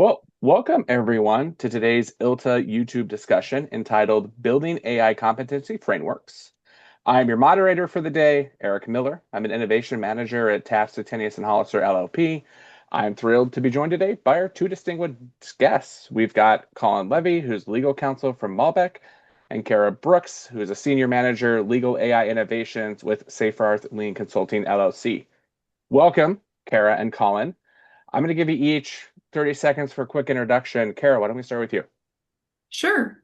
Well, welcome everyone to today's ILTA YouTube discussion entitled Building AI Competency Frameworks. I'm your moderator for the day, Erik Miller. I'm an innovation manager at Taft, Stettinius, and Hollister LLP. I'm thrilled to be joined today by our two distinguished guests. We've got Colin Levy, who's legal counsel from Malbek, and Kara Brooks, who is a senior manager, legal AI innovations with Seyfarth Lean Consulting LLC. Welcome, Kara and Colin. I'm going to give you each 30 seconds for a quick introduction. Kara, why don't we start with you? Sure.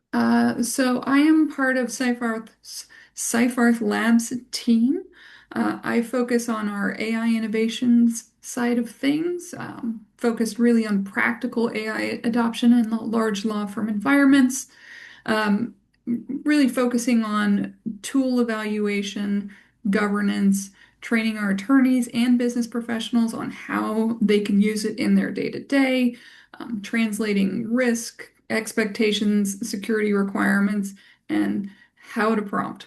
So I am part of Seyfarth Labs team. I focus on our AI innovations side of things, focused really on practical AI adoption in large law firm environments, um, really focusing on tool evaluation, governance, training our attorneys and business professionals on how they can use it in their day-to-day, translating risk, expectations, security requirements, and how to prompt.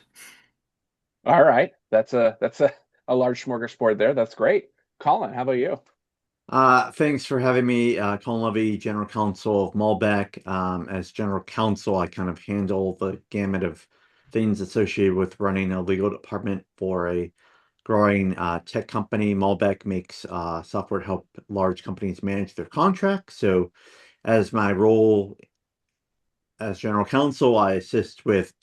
All right. That's a large smorgasbord there. That's great. Colin, how about you? Thanks for having me, Colin Levy, General Counsel of Malbek. As General Counsel, I kind of handle the gamut of things associated with running a legal department for a growing tech company. Malbek makes software to help large companies manage their contracts. So, as my role as General Counsel, I assist with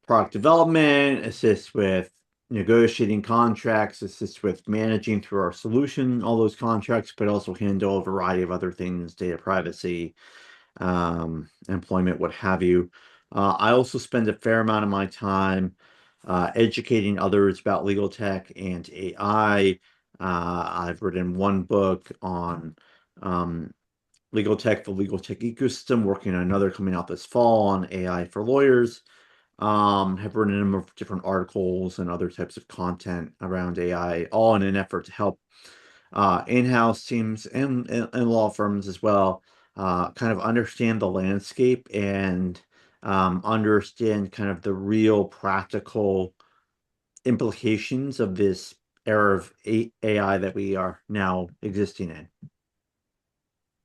product development, assist with negotiating contracts, assist with managing through our solution all those contracts, but also handle a variety of other things, data privacy, employment, what have you. I also spend a fair amount of my time educating others about legal tech and AI. I've written one book on legal tech, the legal tech ecosystem, working on another coming out this fall on AI for lawyers. Have written a number of different articles and other types of content around AI, all in an effort to help in-house teams and law firms as well, kind of understand the landscape and understand kind of the real practical implications of this era of AI that we are now existing in.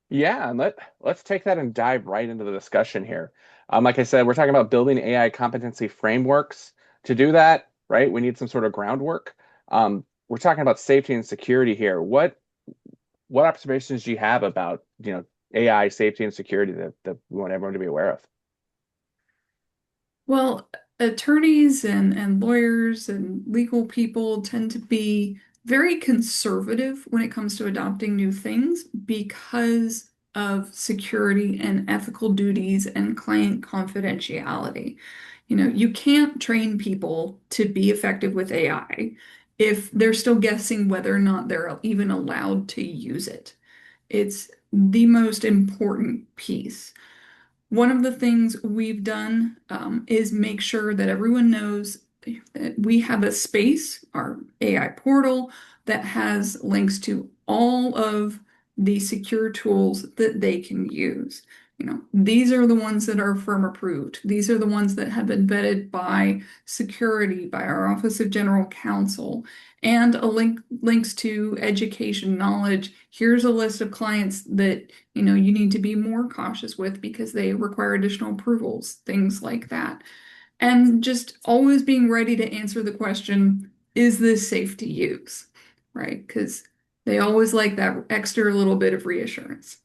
Yeah, and let's take that and dive right into the discussion here. Like I said, we're talking about building AI competency frameworks. To do that, right, we need some sort of groundwork. We're talking about safety and security here. What observations do you have about, AI safety and security that we want everyone to be aware of? Well, attorneys and lawyers and legal people tend to be very conservative when it comes to adopting new things because of security and ethical duties and client confidentiality. You can't train people to be effective with AI if they're still guessing whether or not they're even allowed to use it. It's the most important piece. One of the things we've done is make sure that everyone knows that we have a space, our AI portal, that has links to all of the secure tools that they can use. These are the ones that are firm approved. These are the ones that have been vetted by security, by our Office of General Counsel, and links to education knowledge. Here's a list of clients that you need to be more cautious with because they require additional approvals, things like that. And just always being ready to answer the question, is this safe to use? Right? Because they always like that extra little bit of reassurance.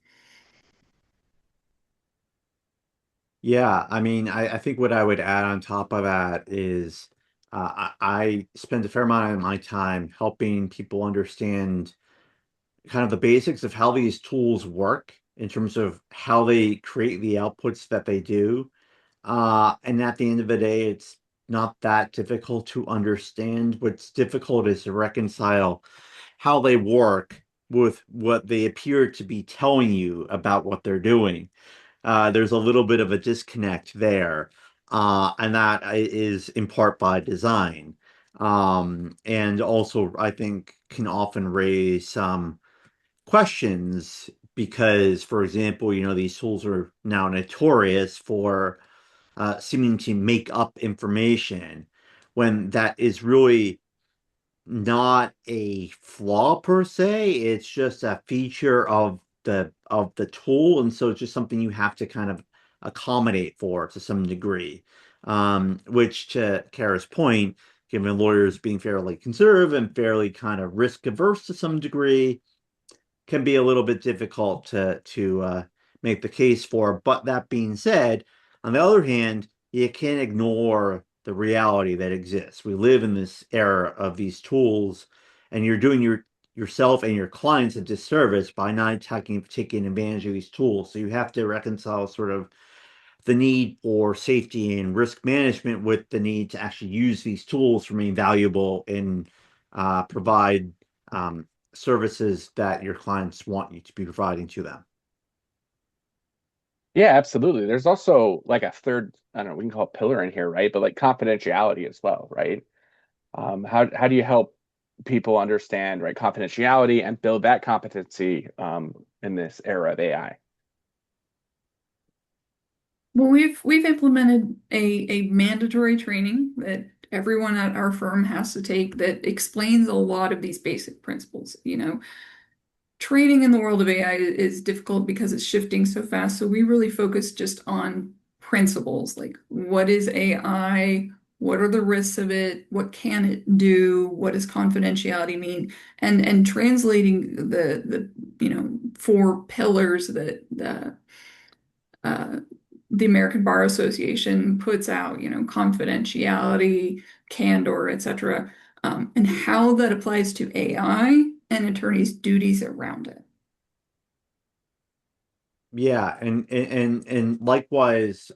Yeah, I mean, I think what I would add on top of that is I spend a fair amount of my time helping people understand kind of the basics of how these tools work in terms of how they create the outputs that they do. And at the end of the day, it's not that difficult to understand. What's difficult is to reconcile how they work with what they appear to be telling you about what they're doing. There's a little bit of a disconnect there, and that is in part by design. And also, I think, can often raise some questions because, for example, these tools are now notorious for seeming to make up information when that is really not a flaw per se. It's just a feature of the tool, and so it's just something you have to kind of accommodate for to some degree. Which, to Kara's point, given lawyers being fairly conservative and fairly kind of risk averse to some degree, can be a little bit difficult to make the case for. But that being said, on the other hand, you can't ignore the reality that exists. We live in this era of these tools, and you're doing yourself and your clients a disservice by not taking advantage of these tools. So you have to reconcile sort of the need for safety and risk management with the need to actually use these tools to remain valuable and provide services that your clients want you to be providing to them. Yeah, absolutely. There's also like a third, I don't know, we can call it pillar in here, right? But like confidentiality as well, right? How do you help people understand, right, confidentiality and build that competency in this era of AI? Well, we've implemented a mandatory training that everyone at our firm has to take that explains a lot of these basic principles. Training in the world of AI is difficult because it's shifting so fast. So we really focus just on principles, like what is AI? What are the risks of it? What can it do? What does confidentiality mean? And translating the four pillars that uh, the American Bar Association puts out, confidentiality, candor, etc., and how that applies to AI and attorneys' duties around it. Yeah, and likewise,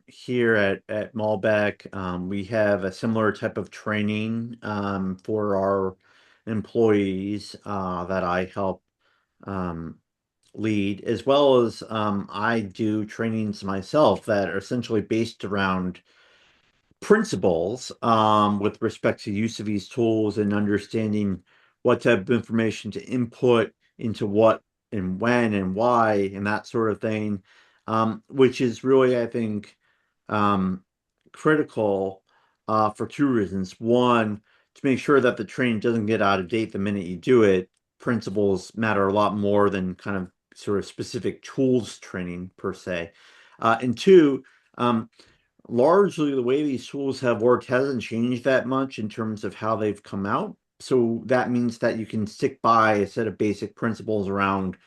here at Malbek, we have a similar type of training for our employees that I help um, lead, as well as I do trainings myself that are essentially based around principles with respect to use of these tools and understanding what type of information to input into what and when and why and that sort of thing, which is really, I think, um, critical for two reasons. One, to make sure that the training doesn't get out of date the minute you do it. Principles matter a lot more than kind of sort of specific tools training per se. And two, um, largely the way these tools have worked hasn't changed that much in terms of how they've come out. So that means that you can stick by a set of basic principles around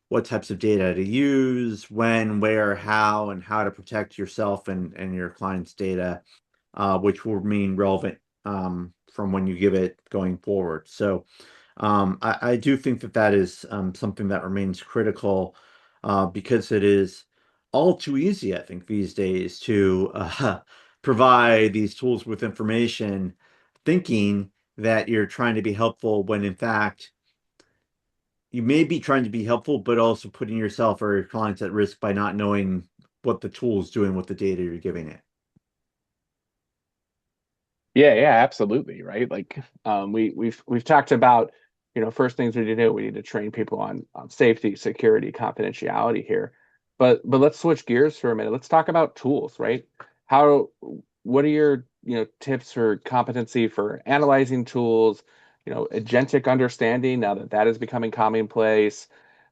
what types of data to use, when, where, how, and how to protect yourself and your client's data, which will remain relevant from when you give it going forward. So I do think that that is something that remains critical because it is all too easy, I think, these days to provide these tools with information, thinking that you're trying to be helpful when in fact you may be trying to be helpful, but also putting yourself or your clients at risk by not knowing what the tool is doing with the data you're giving it. Yeah, yeah, absolutely, right? Like we've talked about, first things we need to do, we need to train people on safety, security, confidentiality here. But let's switch gears for a minute. Let's talk about tools, right? How what are your, tips for competency for analyzing tools, agentic understanding now that that is becoming commonplace?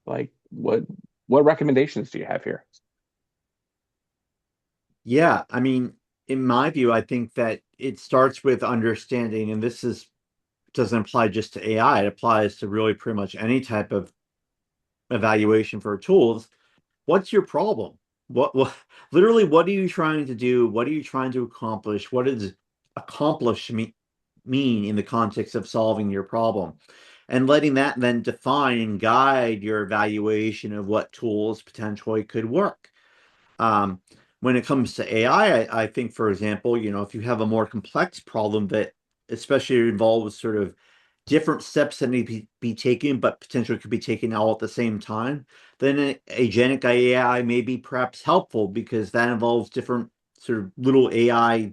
Like what recommendations do you have here? Yeah, I mean, in my view, I think that it starts with understanding, and this is doesn't apply just to AI, it applies to really pretty much any type of evaluation for tools. What's your problem? What literally what are you trying to do? What are you trying to accomplish? What does accomplish mean in the context of solving your problem? And letting that then define and guide your evaluation of what tools potentially could work. Um, when it comes to AI, I think, for example, if you have a more complex problem that especially involves sort of different steps that need to be taken, but potentially could be taken all at the same time, then agentic AI may be perhaps helpful because that involves different sort of little AI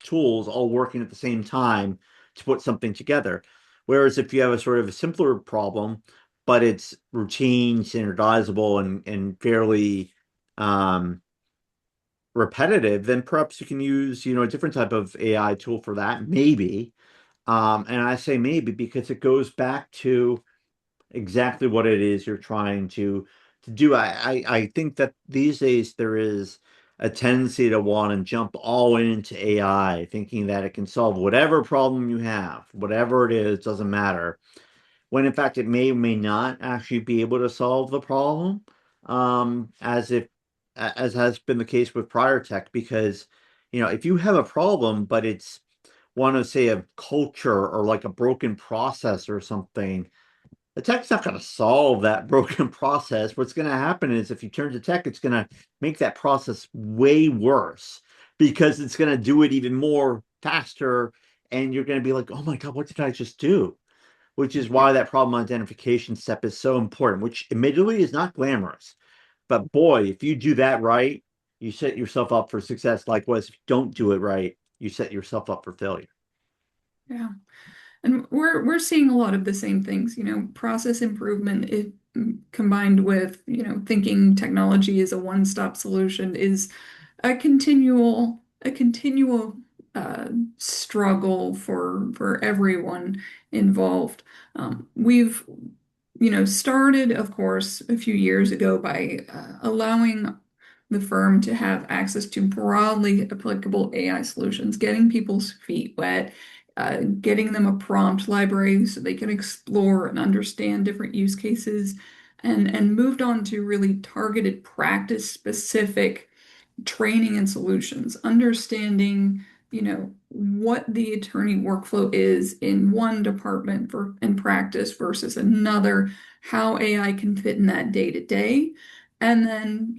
tools all working at the same time to put something together. Whereas if you have a sort of a simpler problem, but it's routine, standardizable, and fairly um, repetitive, then perhaps you can use, a different type of AI tool for that, maybe. And I say maybe because it goes back to exactly what it is you're trying to do. I think that these days there is a tendency to want to jump all into AI, thinking that it can solve whatever problem you have, whatever it is, doesn't matter. When in fact it may or may not actually be able to solve the problem, as has been the case with prior tech, because if you have a problem, but it's one of say a culture or like a broken process or something, the tech's not going to solve that broken process. What's going to happen is if you turn to tech, it's going to make that process way worse because it's going to do it even more faster. And you're going to be like, oh my God, what did I just do? Which is why that problem identification step is so important, which admittedly is not glamorous. But boy, if you do that right, you set yourself up for success. Likewise, if you don't do it right, you set yourself up for failure. Yeah. And we're seeing a lot of the same things, process improvement combined with, thinking technology is a one-stop solution is a continual struggle for everyone involved. We've started, of course, a few years ago by allowing the firm to have access to broadly applicable AI solutions, getting people's feet wet, getting them a prompt library so they can explore and understand different use cases, and moved on to really targeted practice-specific training and solutions, understanding, what the attorney workflow is in one department in practice versus another, how AI can fit in that day to day. And then,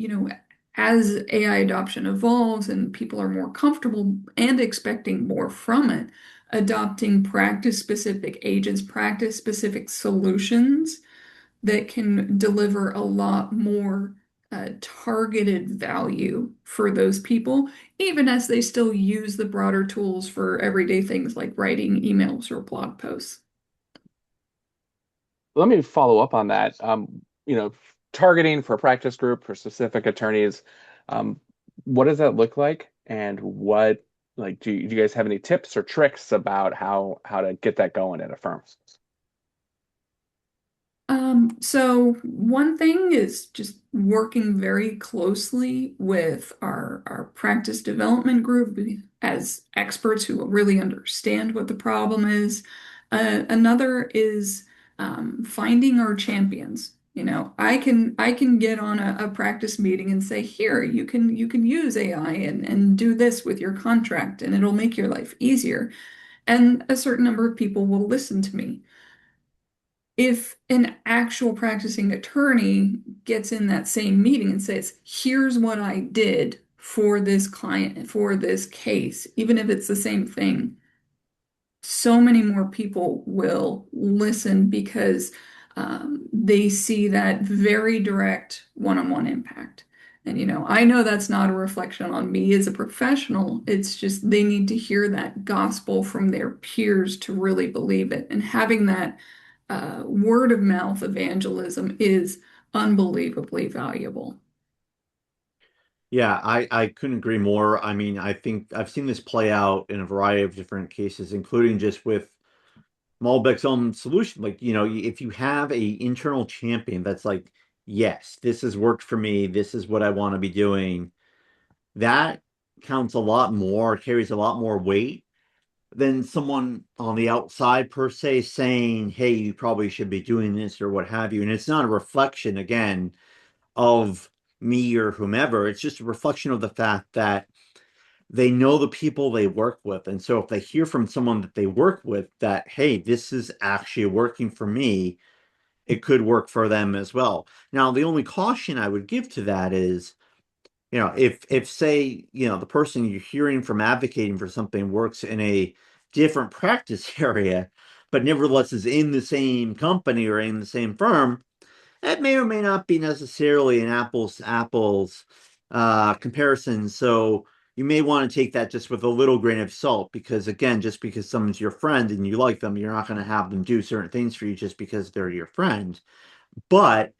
as AI adoption evolves and people are more comfortable and expecting more from it, adopting practice-specific agents, practice-specific solutions that can deliver a lot more targeted value for those people, even as they still use the broader tools for everyday things like writing emails or blog posts. Let me follow up on that. Targeting for a practice group for specific attorneys, um, what does that look like? And what, like, do you guys have any tips or tricks about how to get that going at a firm? So one thing is just working very closely with our practice development group as experts who really understand what the problem is. Another is finding our champions. I can get on a practice meeting and say, here, you can use AI and do this with your contract, and it'll make your life easier. And a certain number of people will listen to me. If an actual practicing attorney gets in that same meeting and says, here's what I did for this client, for this case, even if it's the same thing, so many more people will listen because they see that very direct one-on-one impact. And, I know that's not a reflection on me as a professional. It's just they need to hear that gospel from their peers to really believe it. And having that word of mouth evangelism is unbelievably valuable. Yeah, I couldn't agree more. I mean, I think I've seen this play out in a variety of different cases, including just with Malbek's own solution. Like, if you have a internal champion that's like, yes, this has worked for me, this is what I want to be doing, that counts a lot more, carries a lot more weight than someone on the outside per se saying, hey, you probably should be doing this or what have you. And it's not a reflection, again, of me or whomever. It's just a reflection of the fact that they know the people they work with. And so if they hear from someone that they work with that, hey, this is actually working for me, it could work for them as well. Now, the only caution I would give to that is, if say, the person you're hearing from advocating for something works in a different practice area, but nevertheless is in the same company or in the same firm, that may or may not be necessarily an apples to apples comparison. So you may want to take that just with a little grain of salt, because again, just because someone's your friend and you like them, you're not going to have them do certain things for you just because they're your friend. But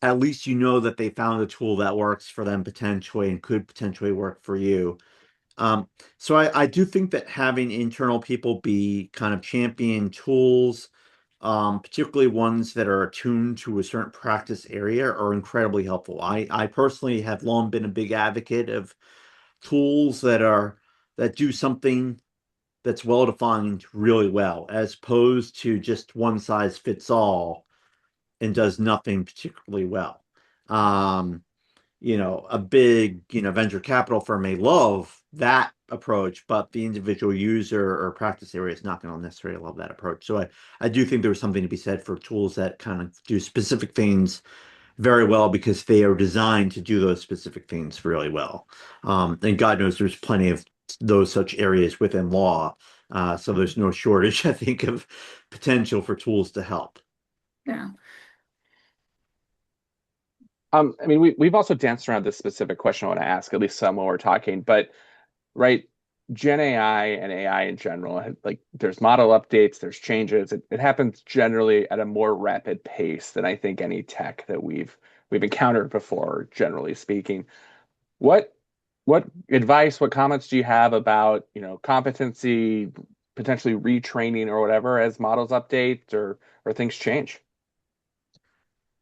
at least you know that they found a tool that works for them potentially and could potentially work for you. So I do think that having internal people be kind of champion tools particularly ones that are attuned to a certain practice area, are incredibly helpful. I personally have long been a big advocate of tools that do something that's well defined really well, as opposed to just one size fits all and does nothing particularly well. Um, a big, venture capital firm may love that approach, but the individual user or practice area is not going to necessarily love that approach. So I do think there's something to be said for tools that kind of do specific things very well because they are designed to do those specific things really well. And God knows there's plenty of those such areas within law. So there's no shortage, I think, of potential for tools to help. Yeah. I mean, we've also danced around this specific question I want to ask, at least some while we're talking, but right, Gen AI and AI in general, like there's model updates, there's changes. It happens generally at a more rapid pace than I think any tech that we've encountered before, generally speaking. What what advice, what comments do you have about, competency, potentially retraining or whatever as models update or things change?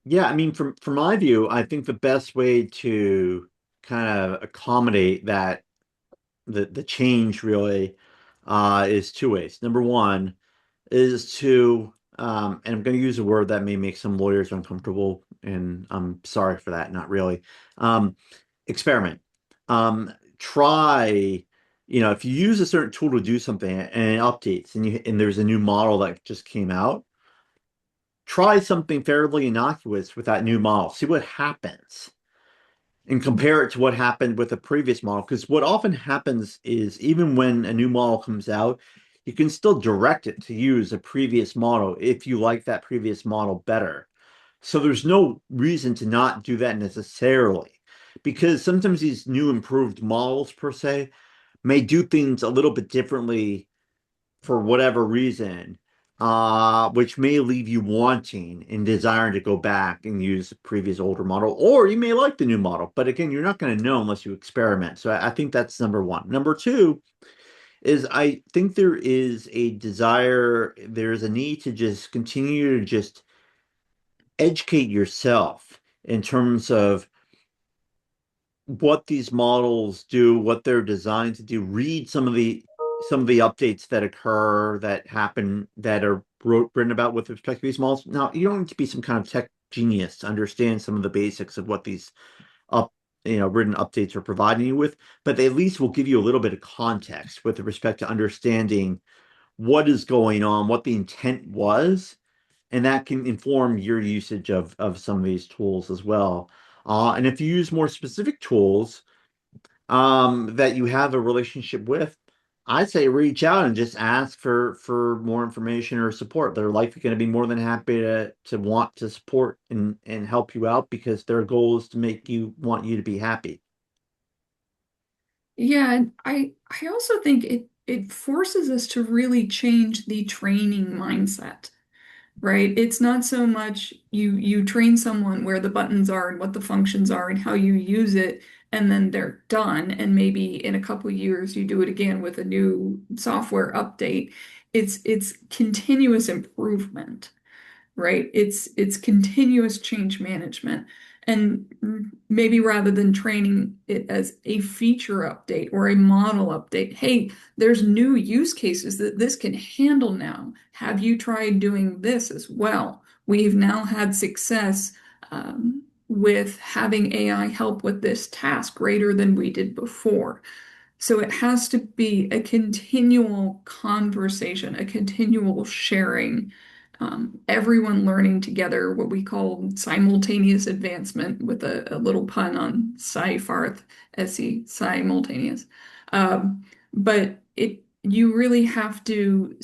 Yeah, I mean, from my view, I think the best way to kind of accommodate that the change really is two ways. Number one is to and I'm going to use a word that may make some lawyers uncomfortable, and I'm sorry for that, not really. Um, Experiment. Try, if you use a certain tool to do something and it updates and there's a new model that just came out, try something fairly innocuous with that new model. See what happens and compare it to what happened with the previous model. Because what often happens is even when a new model comes out, you can still direct it to use a previous model if you like that previous model better. So there's no reason to not do that necessarily. Because sometimes these new improved models per se may do things a little bit differently for whatever reason, which may leave you wanting and desiring to go back and use the previous older model, or you may like the new model. But again, you're not going to know unless you experiment. So I think that's number one. Number two is I think there's a need to just continue to just educate yourself in terms of what these models do, what they're designed to do. Read some of the updates that occur that happen that are written about with respect to these models. Now, you don't need to be some kind of tech genius to understand some of the basics of what these up written updates are providing you with, but they at least will give you a little bit of context with respect to understanding what is going on, what the intent was, and that can inform your usage of some of these tools as well. And if you use more specific tools that you have a relationship with, I'd say reach out and just ask for more information or support. They're likely going to be more than happy to want to support and help you out because their goal is to make you want you to be happy. Yeah, and I also think it forces us to really change the training mindset, right? It's not so much you train someone where the buttons are and what the functions are and how you use it, and then they're done. And maybe in a couple years you do it again with a new software update. It's continuous improvement, right? It's continuous change management. And maybe rather than training it as a feature update or a model update, hey, there's new use cases that this can handle now. Have you tried doing this as well? We've now had success with having AI help with this task greater than we did before. So it has to be a continual conversation, a continual sharing, everyone learning together, what we call simultaneous advancement with a little pun on Seyfarth, SE, simultaneous. But you really have to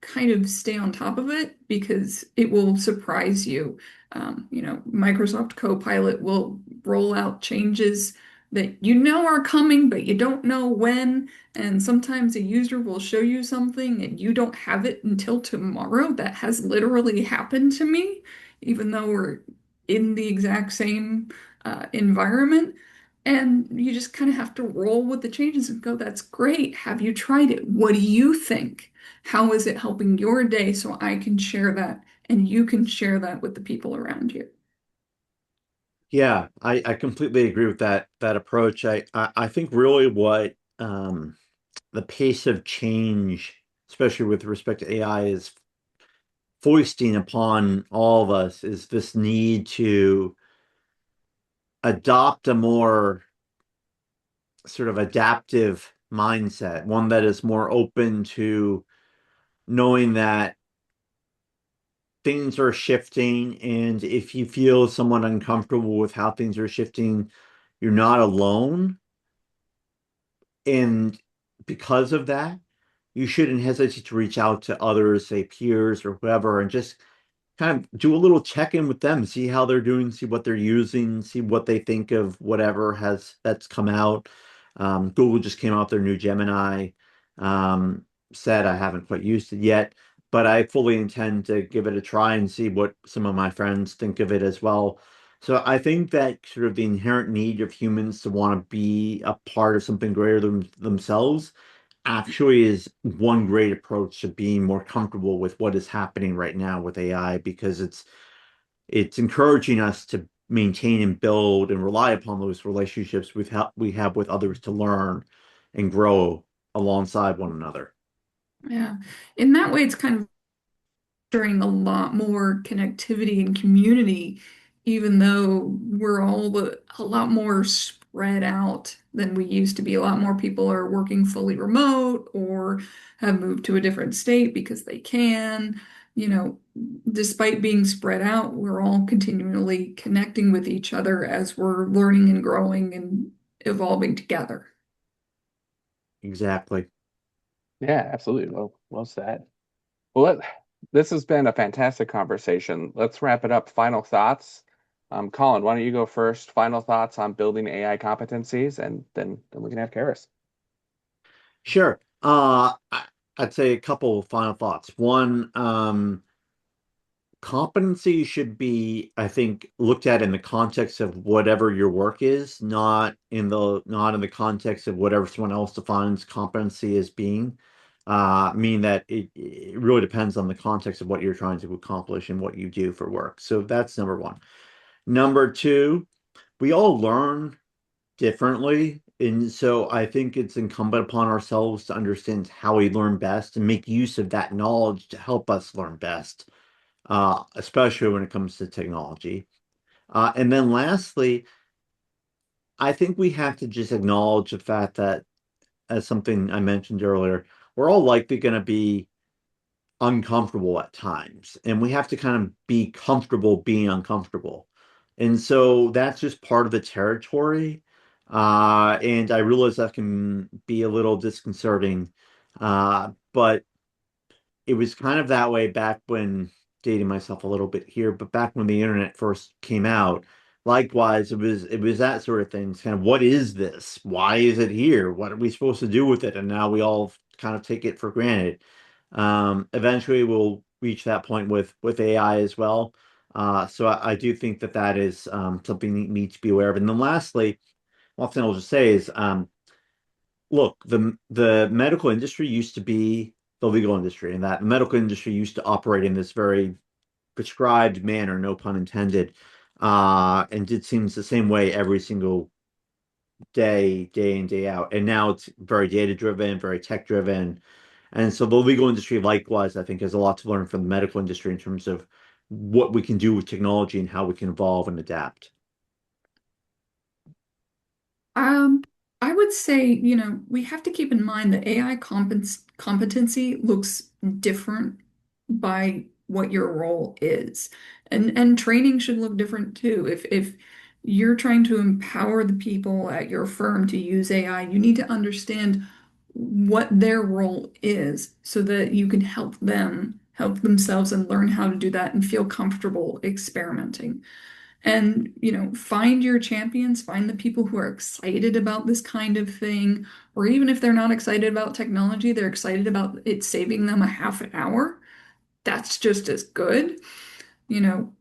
kind of stay on top of it because it will surprise you. Microsoft Copilot will roll out changes that you know are coming, but you don't know when. And sometimes a user will show you something and you don't have it until tomorrow. That has literally happened to me, even though we're in the exact same environment. And you just kind of have to roll with the changes and go, that's great. Have you tried it? What do you think? How is it helping your day so I can share that and you can share that with the people around you. Yeah, I completely agree with that approach. I think really what the pace of change, especially with respect to AI, is foisting upon all of us is this need to adopt a more sort of adaptive mindset, one that is more open to knowing that things are shifting, and if you feel somewhat uncomfortable with how things are shifting, you're not alone. And because of that, you shouldn't hesitate to reach out to others, say peers or whoever, and just kind of do a little check-in with them, see how they're doing, see what they're using, see what they think of whatever has that's come out. Google just came out with their new Gemini set. I haven't quite used it yet, but I fully intend to give it a try and see what some of my friends think of it as well. So I think that sort of the inherent need of humans to want to be a part of something greater than themselves actually is one great approach to being more comfortable with what is happening right now with AI, because it's encouraging us to maintain and build and rely upon those relationships we have with others to learn and grow alongside one another. Yeah. In that way, it's kind of fostering a lot more connectivity and community, even though we're all a lot more spread out than we used to be. A lot more people are working fully remote or have moved to a different state because they can. You know, despite being spread out, we're all continually connecting with each other as we're learning and growing and evolving together. Exactly. Yeah, absolutely. Well said. Well, this has been a fantastic conversation. Let's wrap it up. Final thoughts. Colin, why don't you go first? Final thoughts on building AI competencies, and then we can have Karis. Sure. I'd say a couple of final thoughts. One, competency should be, I think, looked at in the context of whatever your work is, not in the context of whatever someone else defines competency as being. Meaning that it really depends on the context of what you're trying to accomplish and what you do for work. So that's number one. Number two, we all learn differently. And so I think it's incumbent upon ourselves to understand how we learn best and make use of that knowledge to help us learn best, especially when it comes to technology. And then lastly, I think we have to just acknowledge the fact that, as something I mentioned earlier, we're all likely going to be uncomfortable at times, and we have to kind of be comfortable being uncomfortable. And so that's just part of the territory. And I realize that can be a little disconcerting, but it was kind of that way back when, dating myself a little bit here, but back when the internet first came out. Likewise, it was that sort of thing. It's kind of, what is this? Why is it here? What are we supposed to do with it? And now we all kind of take it for granted. Eventually, we'll reach that point with AI as well. So I do think that that is something you need to be aware of. And then lastly, one thing I'll just say is, look, the medical industry used to be the legal industry, and that the medical industry used to operate in this very prescribed manner, no pun intended, and it seems the same way every single day in, day out. And now it's very data driven, very tech driven. And so the legal industry, likewise, I think has a lot to learn from the medical industry in terms of what we can do with technology and how we can evolve and adapt. Um, I would say, we have to keep in mind that AI competency looks different by what your role is. And training should look different too. If you're trying to empower the people at your firm to use AI, you need to understand what their role is so that you can help them help themselves and learn how to do that and feel comfortable experimenting. And, find your champions, find the people who are excited about this kind of thing, or even if they're not excited about technology, they're excited about it saving them a half an hour. That's just as good, you know,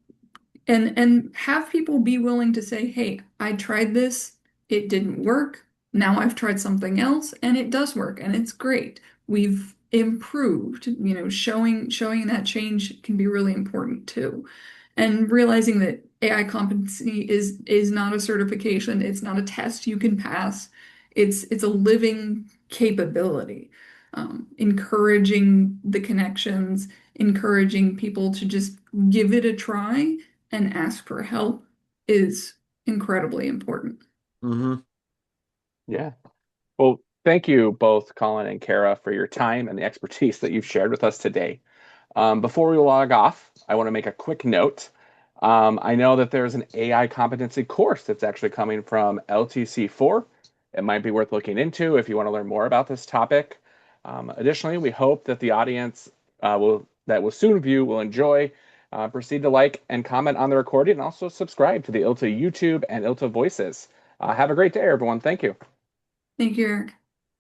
and have people be willing to say, "Hey, I tried this, it didn't work. Now I've tried something else and it does work and it's great. We've improved. Showing that change can be really important too. And realizing that AI competency is not a certification, it's not a test you can pass. It's a living capability. Encouraging the connections, encouraging people to just give it a try and ask for help is incredibly important. Hmm. Yeah. Well, thank you both, Colin and Kara, for your time and the expertise that you've shared with us today. Before we log off, I want to make a quick note. I know that there's an AI competency course that's actually coming from LTC4. It might be worth looking into if you want to learn more about this topic. Additionally, we hope that the audience will soon view will enjoy. Proceed to like and comment on the recording and also subscribe to the ILTA YouTube and ILTA Voices. Have a great day, everyone. Thank you. Thank you, Eric.